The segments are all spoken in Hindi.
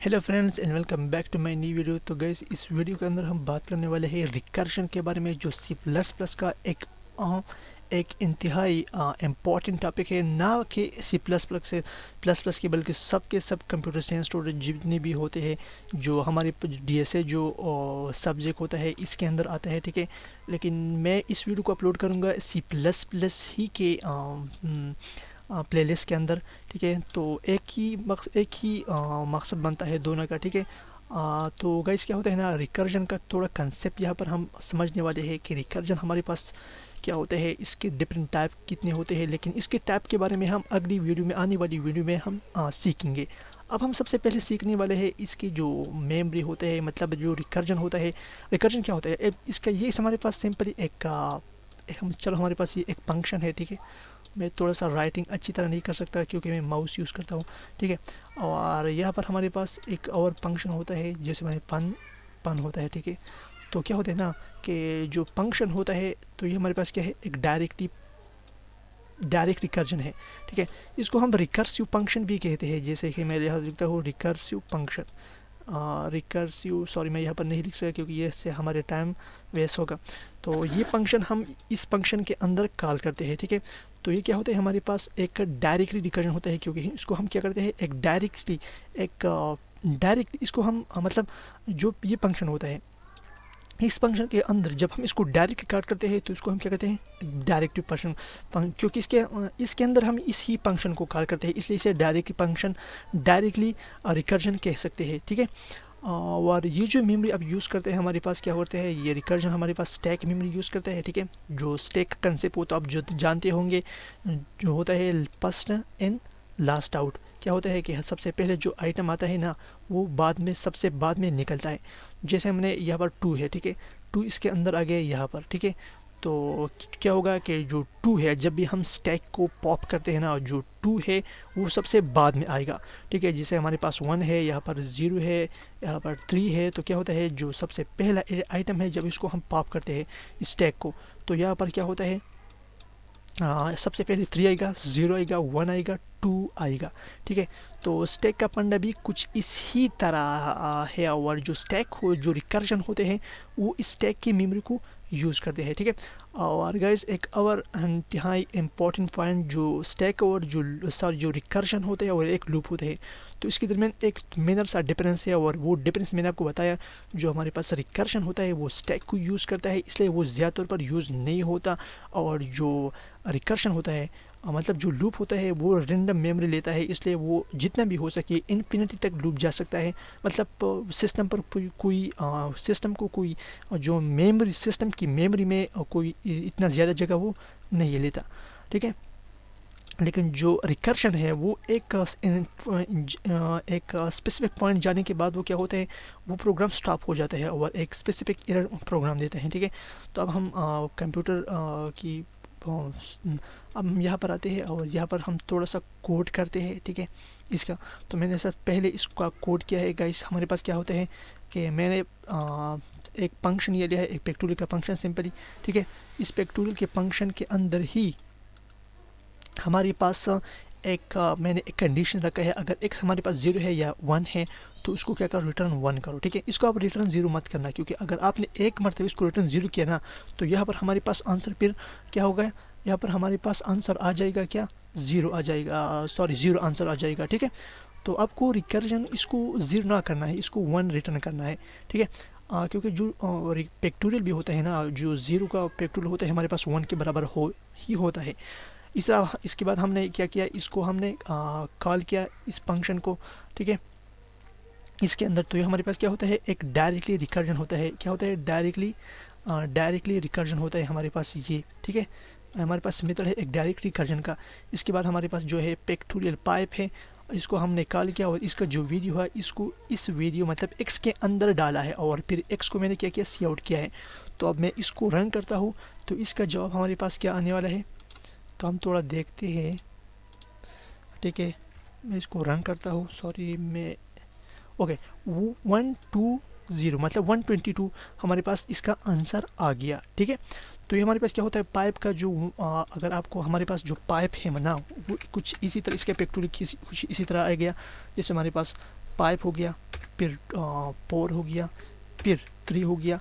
Hello friends and welcome back to my new video. तो गाइस इस वीडियो के अंदर हम बात करने वाले हैं रिकर्जन के बारे में, जो सी प्लस प्लस का एक इंतहाई इम्पॉर्टेंट टॉपिक है। ना कि सी प्लस प्लस के बल्कि सब कंप्यूटर साइंस स्टूडेंट जितने भी होते हैं, जो हमारे डीएसए जो सब्जेक्ट होता है इसके अंदर आता है, ठीक है। लेकिन मैं इस वीडियो को अपलोड करूँगा सी प्लस प्लस ही के प्लेलिस्ट के अंदर, ठीक है। तो एक ही मकसद बनता है दोनों का, ठीक है। तो गाइस क्या होता है ना, रिकर्जन का थोड़ा कंसेप्ट यहाँ पर हम समझने वाले हैं कि रिकर्जन हमारे पास क्या होता है, इसके डिफरेंट टाइप कितने होते हैं। लेकिन इसके टाइप के बारे में हम अगली वीडियो में, आने वाली वीडियो में हम सीखेंगे। अब हम सबसे पहले सीखने वाले हैं इसकी जो मेमोरी होते हैं, मतलब जो रिकर्जन होता है। रिकर्जन क्या होता है, इसका ये हमारे पास सिंपली हमारे पास ये एक फंक्शन है, ठीक है। मैं थोड़ा सा राइटिंग अच्छी तरह नहीं कर सकता क्योंकि मैं माउस यूज़ करता हूँ, ठीक है। और यहाँ पर हमारे पास एक और फंक्शन होता है, जैसे हमारे पन होता है, ठीक है। तो क्या होता है ना कि जो फंक्शन होता है, तो ये हमारे पास क्या है, एक डायरेक्ट रिकर्जन है, ठीक है। इसको हम रिकर्सिव फंक्शन भी कहते हैं, जैसे कि मैं यहाँ लिखता हूँ रिकर्सिव फंक्शन। सॉरी मैं यहाँ पर नहीं लिख सकता क्योंकि ये से हमारे टाइम वेस्ट होगा। तो ये फंक्शन हम इस फंक्शन के अंदर कॉल करते हैं, ठीक है। तो ये क्या होता है, हमारे पास एक डायरेक्टली रिकर्जन होता है, क्योंकि इसको हम क्या करते हैं, एक डायरेक्ट इसको हम मतलब जो ये फंक्शन होता है, इस फंक्शन के अंदर जब हम इसको डायरेक्टली काट करते हैं तो इसको हम क्या करते हैं, डायरेक्टिव फंक्शन। क्योंकि इसके अंदर हम इसी फंक्शन को कॉल करते हैं, इसलिए इसे डायरेक्टली रिकर्जन कह सकते हैं, ठीक है। और ये जो मेमोरी अब यूज़ करते हैं हमारे पास क्या होते हैं, ये रिकर्जन हमारे पास स्टैक मेमोरी यूज़ करते हैं, ठीक है। जो स्टैक का कंसेप्ट होता है आप जो जानते होंगे, जो होता है फर्स्ट इन लास्ट आउट। क्या होता है कि सबसे पहले जो आइटम आता है ना, वो सबसे बाद में निकलता है। जैसे हमने यहाँ पर 2 है, ठीक है, 2 इसके अंदर आ गया यहाँ पर, ठीक है। तो क्या होगा कि जो 2 है, जब भी हम स्टैक को पॉप करते हैं ना, जो 2 है वो सबसे बाद में आएगा, ठीक है। जैसे हमारे पास 1 है, यहाँ पर 0 है, यहाँ पर 3 है। तो क्या होता है, जो सबसे पहला आइटम है, जब इसको हम पॉप करते हैं स्टैक को, तो यहाँ पर क्या होता है, सबसे पहले 3 आएगा, 0 आएगा, 1 आएगा, 2 आएगा, ठीक है। तो स्टैक का फंडा भी कुछ इसी तरह है। और जो रिकर्जन होते हैं वो स्टैक की मेमोरी को यूज़ करते हैं, ठीक है। और गाइस एक और इंतहाई इम्पॉर्टेंट पॉइंट, जो स्टैक और जो रिकर्जन होते हैं और एक लूप होते हैं, तो इसके दरमियान एक मेजर सा डिफरेंस है। और वो डिफरेंस मैंने आपको बताया, जो हमारे पास रिकर्जन होता है वो स्टैक को यूज़ करता है, इसलिए वो ज़्यादा तौर पर यूज़ नहीं होता। और जो रिकर्जन होता है, मतलब जो लूप होता है, वो रैंडम मेमोरी लेता है, इसलिए वो जितना भी हो सके इन्फिनिटी तक लूप जा सकता है। मतलब सिस्टम पर कोई जो मेमोरी, सिस्टम की मेमोरी में कोई इतना ज़्यादा जगह वो नहीं लेता, ठीक है। लेकिन जो रिकर्शन है वो एक स्पेसिफिक पॉइंट जाने के बाद वो क्या होता है, वो प्रोग्राम स्टॉप हो जाता है और एक स्पेसिफिक एरर प्रोग्राम देता है, ठीक है। तो अब हम कंप्यूटर की अब हम यहाँ पर आते हैं और यहाँ पर हम थोड़ा सा कोड करते हैं, ठीक है, इसका। तो मैंने सर पहले इसका कोड किया है गाइस। हमारे पास क्या होता है कि मैंने एक फंक्शन ये लिया है, एक फैक्टोरियल का फंक्शन सिंपली, ठीक है। इस फैक्टोरियल के फंक्शन के अंदर ही हमारे पास मैंने एक कंडीशन रखा है, अगर x हमारे पास 0 है या 1 है तो उसको क्या करो, रिटर्न 1 करो, ठीक है। इसको आप रिटर्न 0 मत करना, क्योंकि अगर आपने एक मरतबा इसको रिटर्न 0 किया ना, तो यहाँ पर हमारे पास आंसर फिर क्या होगा, यहाँ पर हमारे पास आंसर आ जाएगा, क्या 0 आ जाएगा, सॉरी 0 आंसर आ जाएगा, ठीक है। तो आपको रिकर्जन इसको 0 ना करना है, इसको 1 रिटर्न करना है, ठीक है। क्योंकि जो फैक्टोरियल भी होता है ना, जो 0 का फैक्टोरियल होता है हमारे पास 1 के बराबर ही होता है। इसके बाद हमने क्या किया, इसको हमने कॉल किया इस फंक्शन को, ठीक है। इसके अंदर तो ये हमारे पास क्या होता है, एक डायरेक्टली रिकर्जन होता है। क्या होता है, डायरेक्टली रिकर्जन होता है हमारे पास ये, ठीक है। हमारे पास मेथड है एक डायरेक्ट रिकर्जन का। इसके बाद हमारे पास जो है फैक्टोरियल पाइप है, इसको हमने कॉल किया और इसका जो वीडियो है, इसको इस वीडियो मतलब x के अंदर डाला है और फिर x को मैंने क्या किया, सी आउट किया है। तो अब मैं इसको रन करता हूँ तो इसका जवाब हमारे पास क्या आने वाला है, तो हम थोड़ा देखते हैं, ठीक है। मैं इसको रन करता हूँ, सॉरी मैं ओके, वो 120 मतलब 122 हमारे पास इसका आंसर आ गया, ठीक है। तो ये हमारे पास क्या होता है, पाइप का जो अगर आपको हमारे पास जो पाइप है ना, वो कुछ इसी तरह, इसके फैक्टोरियल कुछ इसी तरह आ गया। जैसे हमारे पास पाइप हो गया, फिर 4 हो गया, फिर 3 हो गया,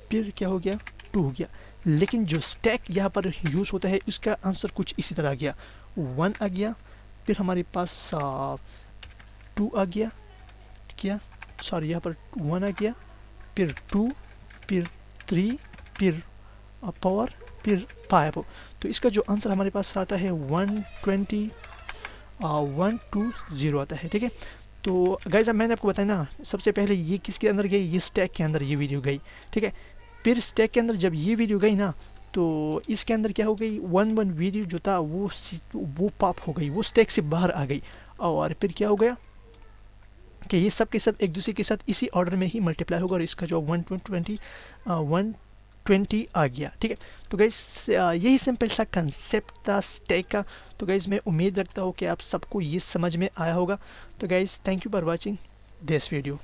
फिर क्या हो गया 2 हो गया। लेकिन जो स्टैक यहाँ पर यूज़ होता है उसका आंसर कुछ इसी तरह आ गया, 1 आ गया, फिर हमारे पास 2 आ गया, क्या सॉरी यहाँ पर 1 आ गया, फिर 2, फिर 3, फिर पावर, फिर 5। तो इसका जो आंसर हमारे पास आता है 120 120 आता है। ठीक है, तो गाइस अब मैंने आपको बताया ना, सबसे पहले ये किसके अंदर गई, ये स्टैक के अंदर ये वीडियो गई। ठीक है, फिर स्टैक के अंदर जब ये वीडियो गई ना, तो इसके अंदर क्या हो गई, 1 वीडियो जो था वो पॉप हो गई, वो स्टैक से बाहर आ गई। और फिर क्या हो गया कि ये सब के सब एक दूसरे के साथ इसी ऑर्डर में ही मल्टीप्लाई होगा और इसका जो 120 आ गया। ठीक है, तो गाइस यही सिंपल सा कंसेप्ट था स्टैक का। तो गाइस मैं उम्मीद रखता हूँ कि आप सबको ये समझ में आया होगा। तो guys thank you for watching this video.